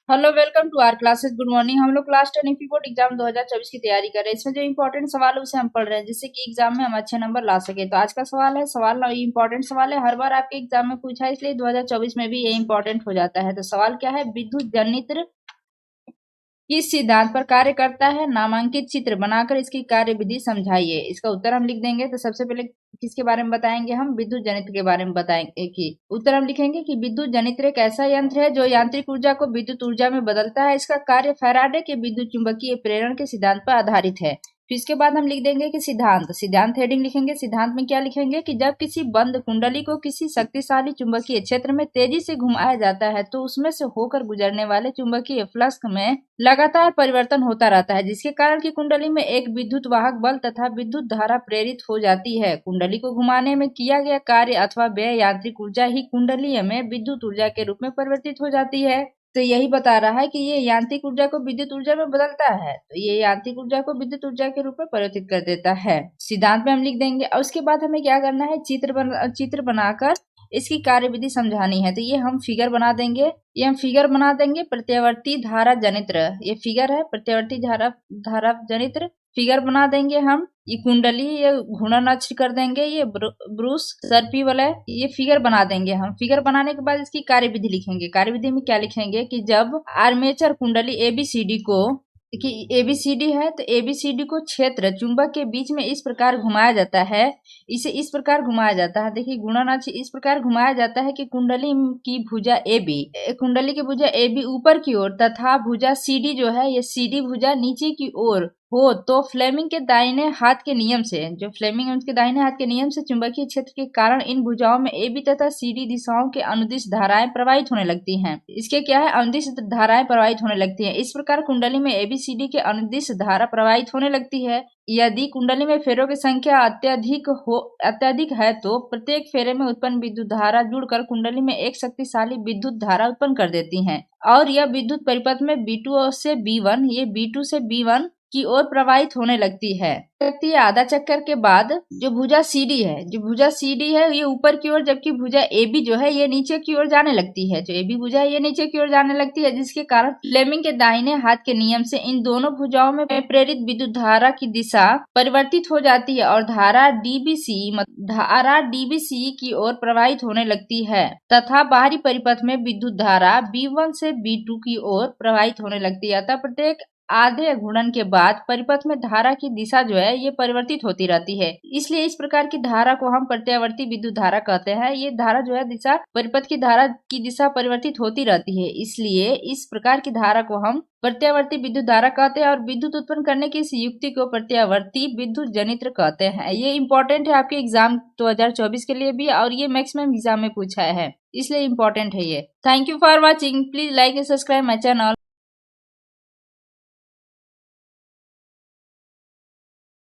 Hello, welcome to our classes. Good morning. हम लोग class 10 EP board exam 2024 की तैयारी कर रहे हैं। इसमें जो इंपॉर्टेंट सवाल है उसे हम पढ़ रहे हैं, जिससे कि एग्जाम में हम अच्छे नंबर ला सके। तो आज का सवाल है, सवाल इंपॉर्टेंट सवाल है, हर बार आपके एग्जाम में पूछा है, इसलिए 2024 में भी ये इंपॉर्टेंट हो जाता है। तो सवाल क्या है, विद्युत जनित्र किस सिद्धांत पर कार्य करता है, नामांकित चित्र बनाकर इसकी कार्य विधि समझाइए। इसका उत्तर हम लिख देंगे। तो सबसे पहले किसके बारे में बताएंगे, हम विद्युत जनित्र के बारे में बताएंगे। कि उत्तर हम लिखेंगे कि विद्युत जनित्र एक ऐसा यंत्र है जो यांत्रिक ऊर्जा को विद्युत ऊर्जा में बदलता है। इसका कार्य फैराडे के विद्युत चुंबकीय प्रेरण के सिद्धांत पर आधारित है। फिर इसके बाद हम लिख देंगे कि सिद्धांत, सिद्धांत हेडिंग लिखेंगे। सिद्धांत में क्या लिखेंगे कि जब किसी बंद कुंडली को किसी शक्तिशाली चुंबकीय क्षेत्र में तेजी से घुमाया जाता है तो उसमें से होकर गुजरने वाले चुंबकीय फ्लक्स में लगातार परिवर्तन होता रहता है, जिसके कारण की कुंडली में एक विद्युत वाहक बल तथा विद्युत धारा प्रेरित हो जाती है। कुंडली को घुमाने में किया गया कार्य अथवा व्यय यांत्रिक ऊर्जा ही कुंडलीय में विद्युत ऊर्जा के रूप में परिवर्तित हो जाती है। तो यही बता रहा है कि ये यांत्रिक ऊर्जा को विद्युत ऊर्जा में बदलता है। तो ये यांत्रिक ऊर्जा को विद्युत ऊर्जा के रूप में परिवर्तित कर देता है। सिद्धांत में हम लिख देंगे। और उसके बाद हमें क्या करना है, चित्र बनाकर इसकी कार्यविधि समझानी है। तो ये हम फिगर बना देंगे। प्रत्यावर्ती धारा जनित्र, ये फिगर है, प्रत्यावर्ती धारा जनित्र फिगर बना देंगे हम। ये कुंडली, ये घूर्णन अक्ष कर देंगे, ये ब्रूस सर्पी वाला ये फिगर बना देंगे हम। फिगर बनाने के बाद इसकी कार्यविधि लिखेंगे। कार्यविधि में क्या लिखेंगे कि जब आर्मेचर कुंडली एबीसीडी को, कि एबीसीडी है तो एबीसीडी को क्षेत्र चुंबक के बीच में इस प्रकार घुमाया जाता है, इसे इस प्रकार घुमाया जाता है। देखिए गुणन अक्ष इस प्रकार घुमाया जाता है कि कुंडली की भुजा ए बी ऊपर की ओर तथा भुजा सीडी जो है, ये सीडी भुजा नीचे की ओर हो तो फ्लेमिंग के दाहिने हाथ के नियम से, जो फ्लेमिंग उनके दाहिने हाथ के नियम से चुंबकीय क्षेत्र के कारण इन भुजाओं में ए बी तथा सीडी दिशाओं के अनुदिश धाराएं प्रवाहित होने लगती हैं। इसके क्या है, अनुदिश धाराएं प्रवाहित होने लगती हैं। इस प्रकार कुंडली में एबीसीडी के अनुदिश धारा प्रवाहित होने लगती है। यदि कुंडली में फेरों की संख्या अत्यधिक है तो प्रत्येक फेरे में उत्पन्न विद्युत धारा जुड़कर कुंडली में एक शक्तिशाली विद्युत धारा उत्पन्न कर देती हैं। और यह विद्युत परिपथ में B2 से B1, ये B2 से B1 की ओर प्रवाहित होने लगती है। आधा चक्कर के बाद जो भुजा सीडी है, ये ऊपर की ओर, जबकि भुजा AB जो है ये नीचे की ओर जाने लगती है। जो AB भुजा है ये नीचे की ओर जाने लगती है, जिसके कारण फ्लेमिंग के दाहिने हाथ के नियम से इन दोनों भुजाओं में प्रेरित विद्युत धारा की दिशा परिवर्तित हो जाती है और धारा DBC की ओर प्रवाहित होने लगती है तथा बाहरी परिपथ में विद्युत धारा B1 से B2 की ओर प्रवाहित होने लगती है। अतः प्रत्येक आधे घूर्णन के बाद परिपथ में धारा की दिशा जो है ये परिवर्तित होती रहती है। इसलिए इस प्रकार की धारा को हम प्रत्यावर्ती विद्युत धारा कहते हैं। ये धारा जो है दिशा, परिपथ की धारा की दिशा परिवर्तित होती रहती है, इसलिए इस प्रकार की धारा को हम प्रत्यावर्ती विद्युत धारा कहते हैं। और विद्युत उत्पन्न करने की इस युक्ति को प्रत्यावर्ती विद्युत जनित्र कहते हैं। ये इंपॉर्टेंट है आपके एग्जाम 2024 के लिए भी, और ये मैक्सिमम एग्जाम में पूछा है, इसलिए इंपॉर्टेंट है ये। Thank you for watching. Please like and subscribe my channel.